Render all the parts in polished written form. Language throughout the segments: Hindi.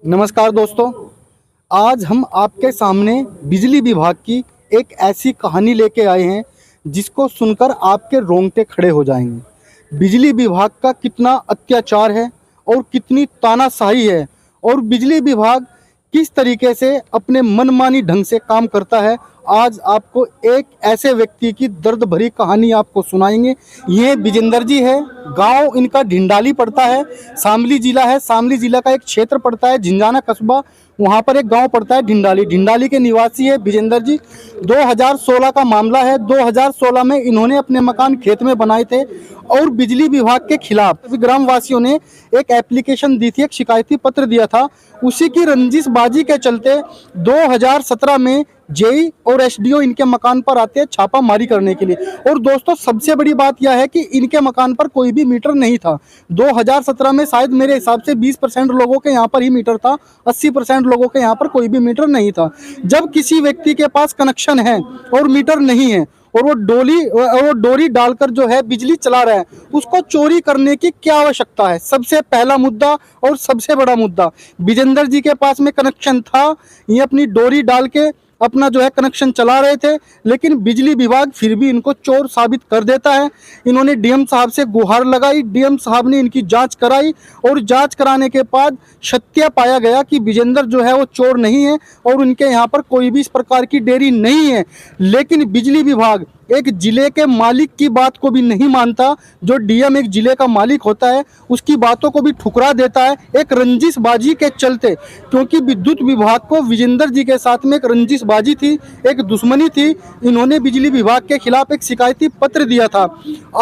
नमस्कार दोस्तों, आज हम आपके सामने बिजली विभाग की एक ऐसी कहानी लेके आए हैं जिसको सुनकर आपके रोंगटे खड़े हो जाएंगे। बिजली विभाग का कितना अत्याचार है और कितनी तानाशाही है और बिजली विभाग किस तरीके से अपने मनमानी ढंग से काम करता है। आज आपको एक ऐसे व्यक्ति की दर्द भरी कहानी आपको सुनाएंगे। ये विजेंद्र जी है, गांव इनका ढिंडाली पड़ता है, शामली जिला है। शामली जिला का एक क्षेत्र पड़ता है झिंझाना कस्बा, वहाँ पर एक गांव पड़ता है ढिंडाली। ढिंडाली के निवासी है विजेंद्र जी। 2016 का मामला है। 2016 में इन्होंने अपने मकान खेत में बनाए थे और बिजली विभाग के खिलाफ ग्रामवासियों ने एक एप्लीकेशन दी थी, एक शिकायती पत्र दिया था। उसी की रंजिशबाजी के चलते 2017 में जेई और एसडीओ इनके मकान पर आते हैं छापामारी करने के लिए। और दोस्तों, सबसे बड़ी बात यह है कि इनके मकान पर कोई भी मीटर नहीं था। 2017 में शायद मेरे हिसाब से 20% लोगों के यहाँ पर ही मीटर था, 80% लोगों के यहाँ पर कोई भी मीटर नहीं था। जब किसी व्यक्ति के पास कनेक्शन है और मीटर नहीं है और वो डोरी डालकर जो है बिजली चला रहा है, उसको चोरी करने की क्या आवश्यकता है? सबसे पहला मुद्दा और सबसे बड़ा मुद्दा, विजेंद्र जी के पास में कनेक्शन था, ये अपनी डोरी डाल के अपना जो है कनेक्शन चला रहे थे, लेकिन बिजली विभाग फिर भी इनको चोर साबित कर देता है। इन्होंने डीएम साहब से गुहार लगाई, डीएम साहब ने इनकी जांच कराई और जांच कराने के बाद सत्य पाया गया कि विजेंद्र जो है वो चोर नहीं है और उनके यहाँ पर कोई भी इस प्रकार की डेयरी नहीं है। लेकिन बिजली विभाग एक जिले के मालिक की बात को भी नहीं मानता। जो डीएम एक जिले का मालिक होता है उसकी बातों को भी ठुकरा देता है, एक रंजिशबाजी के चलते। क्योंकि विद्युत विभाग को विजेंद्र जी के साथ में एक रंजिशबाजी थी, एक दुश्मनी थी। इन्होंने बिजली विभाग के खिलाफ एक शिकायती पत्र दिया था।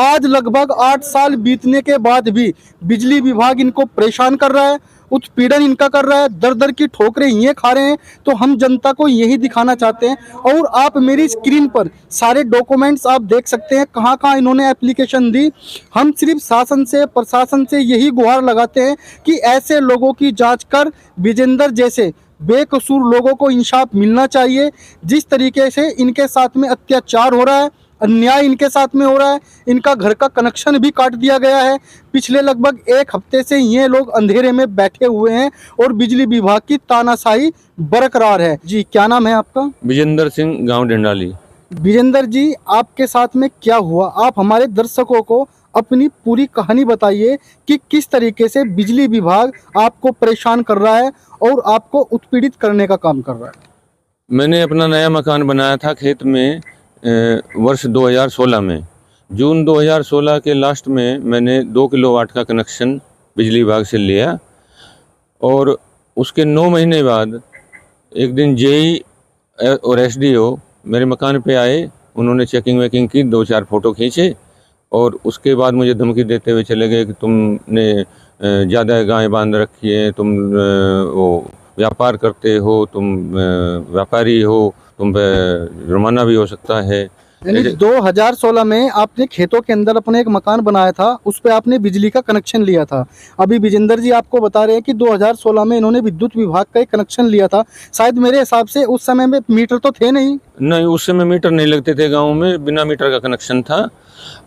आज लगभग 8 साल बीतने के बाद भी बिजली विभाग इनको परेशान कर रहा है, उत्पीड़न इनका कर रहा है, दर दर की ठोकरें ये खा रहे हैं। तो हम जनता को यही दिखाना चाहते हैं और आप मेरी स्क्रीन पर सारे डॉक्यूमेंट्स आप देख सकते हैं कहाँ कहाँ इन्होंने एप्लीकेशन दी। हम सिर्फ शासन से, प्रशासन से यही गुहार लगाते हैं कि ऐसे लोगों की जांच कर विजेंद्र जैसे बेकसूर लोगों को इंसाफ मिलना चाहिए। जिस तरीके से इनके साथ में अत्याचार हो रहा है, अन्याय इनके साथ में हो रहा है, इनका घर का कनेक्शन भी काट दिया गया है। पिछले लगभग 1 हफ्ते से ये लोग अंधेरे में बैठे हुए हैं और बिजली विभाग की तानाशाही बरकरार है। जी, क्या नाम है आपका? विजेंद्र सिंह, गांव ढिंडाली। विजेंद्र जी, आपके साथ में क्या हुआ? आप हमारे दर्शकों को अपनी पूरी कहानी बताइए कि किस तरीके से बिजली विभाग आपको परेशान कर रहा है और आपको उत्पीड़ित करने का काम कर रहा है। मैंने अपना नया मकान बनाया था खेत में वर्ष 2016 में। जून 2016 के लास्ट में मैंने 2 किलोवाट का कनेक्शन बिजली विभाग से लिया और उसके 9 महीने बाद एक दिन जेई और एसडीओ मेरे मकान पे आए। उन्होंने चेकिंग वेकिंग की, 2-4 फ़ोटो खींचे और उसके बाद मुझे धमकी देते हुए चले गए कि तुमने ज़्यादा गायें बांध रखी है, तुम वो व्यापार करते हो, तुम व्यापारी हो, तुम पे जुर्माना भी हो सकता है। यानी 2016 में आपने खेतों के अंदर अपने एक मकान बनाया था, उस पे आपने बिजली का कनेक्शन लिया था। अभी विजेंद्र जी आपको बता रहे हैं कि 2016 में इन्होंने विद्युत विभाग का एक कनेक्शन लिया था। शायद मेरे हिसाब से उस समय में मीटर तो थे नहीं। उस समय मीटर नहीं लगते थे गाँव में, बिना मीटर का कनेक्शन था।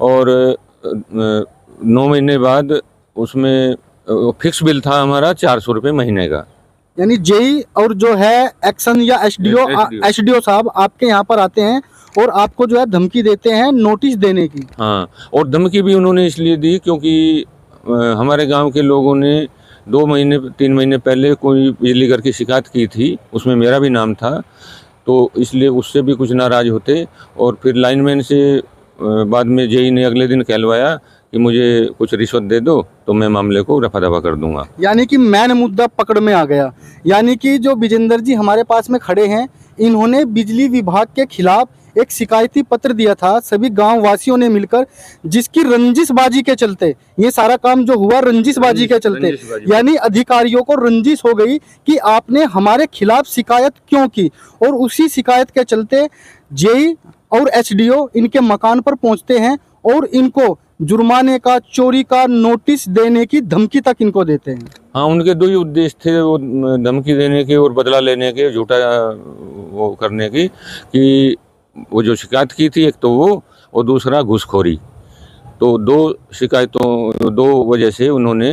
और 9 महीने बाद उसमें फिक्स बिल था हमारा 400 रुपये महीने का। यानी जेई और जो है एक्शन या एसडीओ साहब आपके यहाँ पर आते हैं और आपको जो है धमकी देते हैं नोटिस देने की। हाँ, और धमकी भी उन्होंने इसलिए दी क्योंकि हमारे गांव के लोगों ने 2 महीने 3 महीने पहले कोई बिजली घर की शिकायत की थी, उसमें मेरा भी नाम था। तो इसलिए उससे भी कुछ नाराज़ होते और फिर लाइनमैन से बाद में जेई ने अगले दिन कहलवाया कि मुझे कुछ रिश्वत दे दो तो मैं मामले को रफा दफा कर दूंगा। यानी कि मैन मुद्दा पकड़ में आ गया। यानी कि जो विजेंद्र जी हमारे पास में खड़े हैं, इन्होंने बिजली विभाग के खिलाफ एक शिकायती पत्र दिया था सभी गांव वासियों ने मिलकर, जिसकी रंजिशबाजी के चलते ये सारा काम जो हुआ, रंजिशबाजी के चलते। यानी अधिकारियों को रंजिश हो गई कि आपने हमारे खिलाफ शिकायत क्यों की, और उसी शिकायत के चलते जेई और एसडीओ इनके मकान पर पहुंचते हैं और इनको जुर्माने का, चोरी का नोटिस देने की धमकी तक इनको देते हैं। हाँ, उनके 2 ही उद्देश्य थे, वो धमकी देने के और बदला लेने के, झूठा वो करने की कि वो जो शिकायत की थी एक तो वो, और दूसरा घूसखोरी। तो 2 शिकायतों, 2 वजह से उन्होंने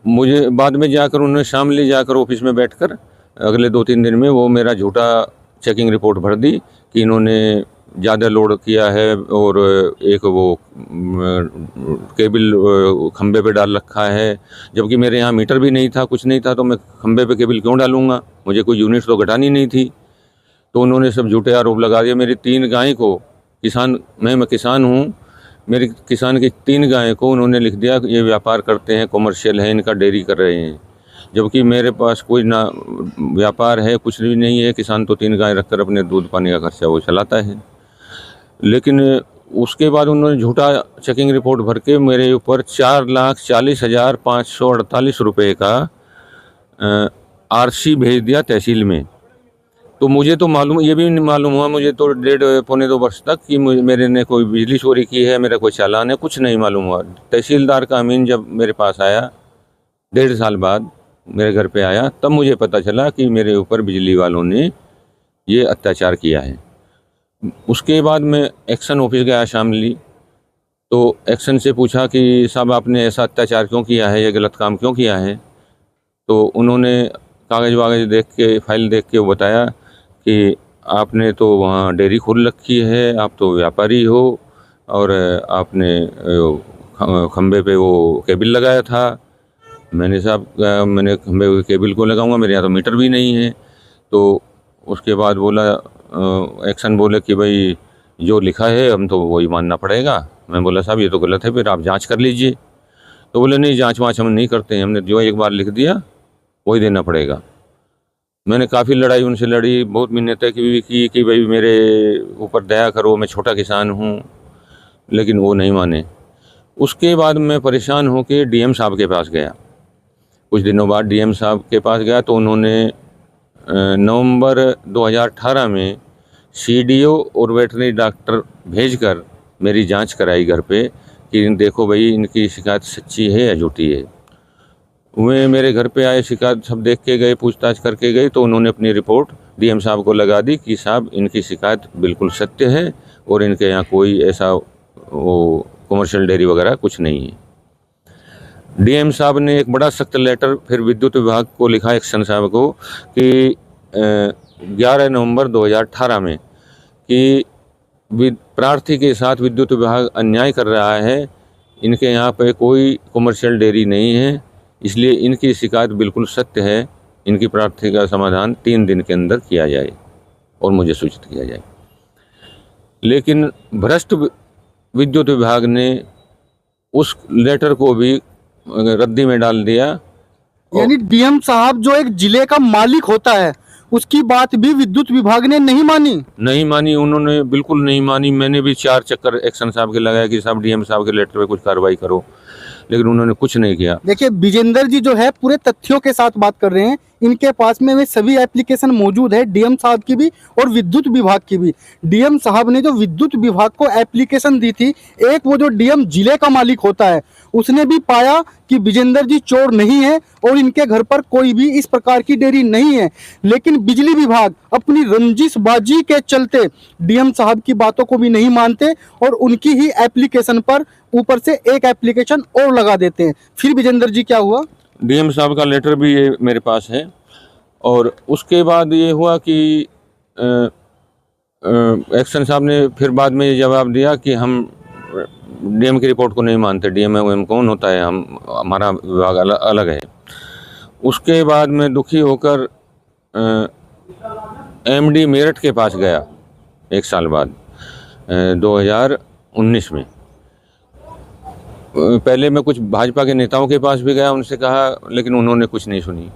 मुझे बाद में जाकर उन्होंने शामली जाकर ऑफिस में बैठकर अगले 2-3 दिन में वो मेरा झूठा चेकिंग रिपोर्ट भर दी कि इन्होंने ज़्यादा लोड किया है और एक वो केबल खंबे पे डाल रखा है, जबकि मेरे यहाँ मीटर भी नहीं था, कुछ नहीं था, तो मैं खंबे पे केबल क्यों डालूँगा, मुझे कोई यूनिट तो घटानी नहीं थी। तो उन्होंने सब झूठे आरोप लगा दिए। मेरी 3 गाय को मैं किसान हूँ, मेरी किसान की 3 गाय को उन्होंने लिख दिया कि ये व्यापार करते हैं, कॉमर्शियल है, इनका डेयरी कर रहे हैं, जबकि मेरे पास कोई ना व्यापार है, कुछ भी नहीं है। किसान तो 3 गाय रखकर अपने दूध पानी का खर्चा वो चलाता है। लेकिन उसके बाद उन्होंने झूठा चेकिंग रिपोर्ट भर के मेरे ऊपर 4,40,548 रुपये का आरसी भेज दिया तहसील में। तो मुझे तो ये भी नहीं मालूम हुआ मुझे तो 1.5-2 वर्ष तक कि मेरे ने कोई बिजली चोरी की है, मेरा कोई चालान है, कुछ नहीं मालूम हुआ। तहसीलदार का अमीन जब मेरे पास आया 1.5 साल बाद मेरे घर पे आया, तब मुझे पता चला कि मेरे ऊपर बिजली वालों ने ये अत्याचार किया है। उसके बाद मैं एक्शन ऑफिस गया शामली, तो एक्शन से पूछा कि साहब आपने ऐसा अत्याचार क्यों किया है, ये गलत काम क्यों किया है। तो उन्होंने कागज़ वागज़ देख के, फाइल देख के वो बताया कि आपने तो वहाँ डेयरी खोल रखी है, आप तो व्यापारी हो और आपने खंबे पे वो केबल लगाया था। मैंने खंबे पे केबल को लगाऊंगा, मेरे यहाँ तो मीटर भी नहीं है। तो उसके बाद एक्शन बोले कि भाई जो लिखा है हम तो वही मानना पड़ेगा। मैं बोला साहब ये तो गलत है, फिर आप जांच कर लीजिए। तो बोले नहीं, जांच वाँच हम नहीं करते हैं, हमने जो एक बार लिख दिया वही देना पड़ेगा। मैंने काफ़ी लड़ाई उनसे लड़ी, बहुत मिन्नतें की कि भाई मेरे ऊपर दया करो, मैं छोटा किसान हूँ, लेकिन वो नहीं माने। उसके बाद मैं परेशान होकर डीएम साहब के पास गया। कुछ दिनों बाद डीएम साहब के पास गया तो उन्होंने नवंबर 2018 में सीडीओ और वेटरनरी डॉक्टर भेजकर मेरी जांच कराई घर पे कि देखो भाई इनकी शिकायत सच्ची है या झूठी है। वे मेरे घर पे आए, शिकायत सब देख के गए, पूछताछ करके गए, तो उन्होंने अपनी रिपोर्ट डीएम साहब को लगा दी कि साहब इनकी शिकायत बिल्कुल सत्य है और इनके यहाँ कोई ऐसा वो कमर्शियल डेयरी वगैरह कुछ नहीं है। डीएम साहब ने एक बड़ा सख्त लेटर फिर विद्युत विभाग को लिखा, एक्शन साहब को, कि 11 नवंबर 2018 में कि प्रार्थी के साथ विद्युत विभाग अन्याय कर रहा है, इनके यहाँ पे कोई कमर्शियल डेयरी नहीं है, इसलिए इनकी शिकायत बिल्कुल सत्य है, इनकी प्रार्थी का समाधान 3 दिन के अंदर किया जाए और मुझे सूचित किया जाए। लेकिन भ्रष्ट विद्युत विभाग ने उस लेटर को भी रद्दी में डाल दिया। यानी डीएम साहब जो एक जिले का मालिक होता है उसकी बात भी विद्युत विभाग ने नहीं मानी। उन्होंने बिल्कुल नहीं मानी। मैंने भी 4 चक्कर एक्शन साहब के लगाया कि साहब डीएम साहब के लेटर पे कुछ कार्रवाई करो, लेकिन उन्होंने कुछ नहीं किया। देखिए विजेंद्र जी जो है पूरे तथ्यों के साथ बात कर रहे हैं, इनके पास में वे सभी एप्लीकेशन मौजूद है, डीएम साहब की भी और विद्युत विभाग की भी। डीएम साहब ने जो विद्युत विभाग को एप्लीकेशन दी थी, एक वो जो डीएम जिले का मालिक होता है उसने भी पाया कि विजेंद्र जी चोर नहीं है और इनके घर पर कोई भी इस प्रकार की डेयरी नहीं है। लेकिन बिजली विभाग अपनी रंजिशबाजी के चलते डीएम साहब की बातों को भी नहीं मानते और उनकी ही एप्लीकेशन पर ऊपर से एक एप्लीकेशन और लगा देते हैं। फिर विजेंद्र जी क्या हुआ? डीएम साहब का लेटर भी ये मेरे पास है और उसके बाद ये हुआ कि एक्शन साहब ने फिर बाद में ये जवाब दिया कि हम डीएम की रिपोर्ट को नहीं मानते, डीएम कौन होता है, हमारा विभाग अलग है। उसके बाद मैं दुखी होकर एमडी मेरठ के पास गया 1 साल बाद 2019 में। पहले मैं कुछ भाजपा के नेताओं के पास भी गया, उनसे कहा, लेकिन उन्होंने कुछ नहीं सुनी।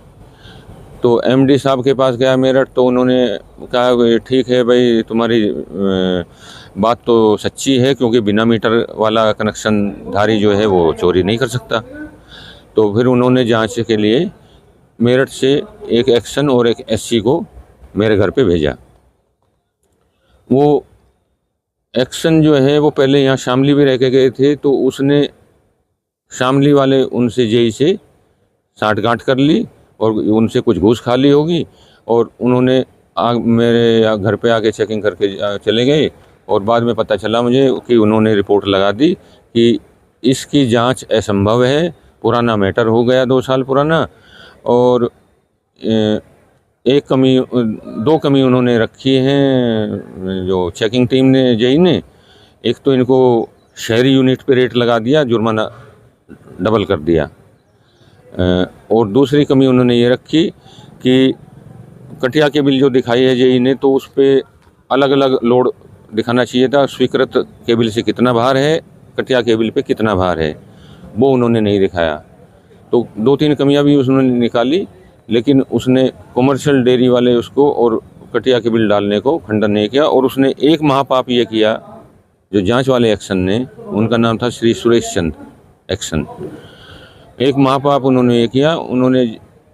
तो एमडी साहब के पास गया मेरठ, तो उन्होंने कहा ठीक है भाई तुम्हारी बात तो सच्ची है, क्योंकि बिना मीटर वाला कनेक्शन धारी जो है वो चोरी नहीं कर सकता। तो फिर उन्होंने जांच के लिए मेरठ से एक एक्शन और एक एससी को मेरे घर पे भेजा। वो एक्शन जो है वो पहले यहाँ शामली भी रह के गए थे, तो उसने शामली वाले उनसे जेई से साठगांठ कर ली और उनसे कुछ घूस खा ली होगी, और उन्होंने मेरे घर पे आके चेकिंग करके चले गए। और बाद में पता चला मुझे कि उन्होंने रिपोर्ट लगा दी कि इसकी जांच असंभव है, पुराना मैटर हो गया, 2 साल पुराना। और दो कमी उन्होंने रखी हैं जो चेकिंग टीम ने, जेई ने। एक तो इनको शहरी यूनिट पे रेट लगा दिया, जुर्माना डबल कर दिया। और दूसरी कमी उन्होंने ये रखी कि कटिया केबिल जो दिखाई है जेई ने, तो उस पर अलग अलग लोड दिखाना चाहिए था। स्वीकृत केबिल से कितना भार है, कटिया केबिल पे कितना भार है, वो उन्होंने नहीं दिखाया। तो 2-3 कमियां भी उन्होंने निकाली, लेकिन उसने कमर्शियल डेयरी वाले उसको और कटिया केबिल डालने को खंडन नहीं किया। और उसने एक महापाप ये किया, जो जांच वाले एक्शन ने, उनका नाम था श्री सुरेश चंद्र एक्शन। एक महापाप उन्होंने ये किया, उन्होंने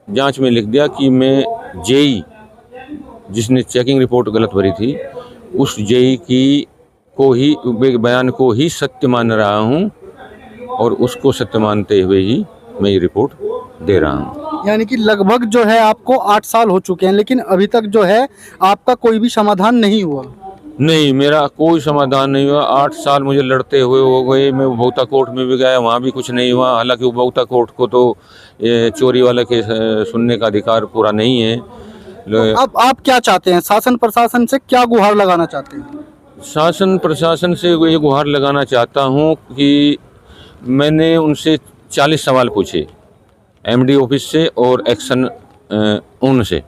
जांच में लिख दिया कि मैं जेई जिसने चेकिंग रिपोर्ट गलत भरी थी, उस जेई की को ही बयान को ही सत्य मान रहा हूं, और उसको सत्य मानते हुए ही मैं ये रिपोर्ट दे रहा हूं। यानी कि लगभग जो है आपको 8 साल हो चुके हैं, लेकिन अभी तक जो है आपका कोई भी समाधान नहीं हुआ। नहीं, मेरा कोई समाधान नहीं हुआ। 8 साल मुझे लड़ते हुए हो गए। मैं उपभोक्ता कोर्ट में भी गया, वहाँ भी कुछ नहीं हुआ। हालांकि उपभोक्ता कोर्ट को तो ये चोरी वाला केस सुनने का अधिकार पूरा नहीं है। तो अब आप क्या चाहते हैं, शासन प्रशासन से क्या गुहार लगाना चाहते हैं? शासन प्रशासन से ये गुहार लगाना चाहता हूँ कि मैंने उनसे 40 सवाल पूछे, एमडी ऑफिस से और एक्शन उनसे,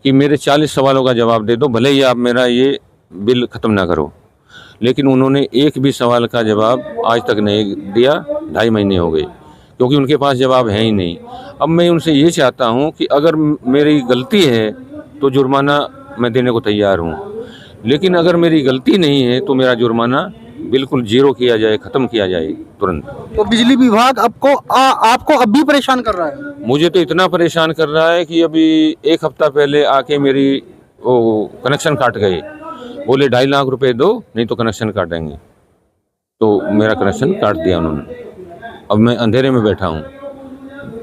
कि मेरे 40 सवालों का जवाब दे दो, भले ही आप मेरा ये बिल ख़त्म ना करो। लेकिन उन्होंने एक भी सवाल का जवाब आज तक नहीं दिया। 2.5 महीने हो गए, क्योंकि उनके पास जवाब है ही नहीं। अब मैं उनसे ये चाहता हूँ कि अगर मेरी गलती है तो जुर्माना मैं देने को तैयार हूँ, लेकिन अगर मेरी गलती नहीं है तो मेरा जुर्माना बिल्कुल जीरो किया जाए, ख़त्म किया जाए तुरंत। तो बिजली विभाग आपको अब भी परेशान कर रहा है? मुझे तो इतना परेशान कर रहा है कि अभी 1 हफ्ता पहले आके मेरी वो कनेक्शन काट गए। बोले 2.5 लाख रुपए दो, नहीं तो कनेक्शन काटेंगे। तो मेरा कनेक्शन काट दिया उन्होंने। अब मैं अंधेरे में बैठा हूँ।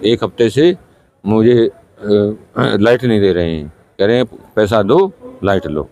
1 हफ्ते से मुझे लाइट नहीं दे रहे हैं, कह रहे हैं पैसा दो लाइट लो।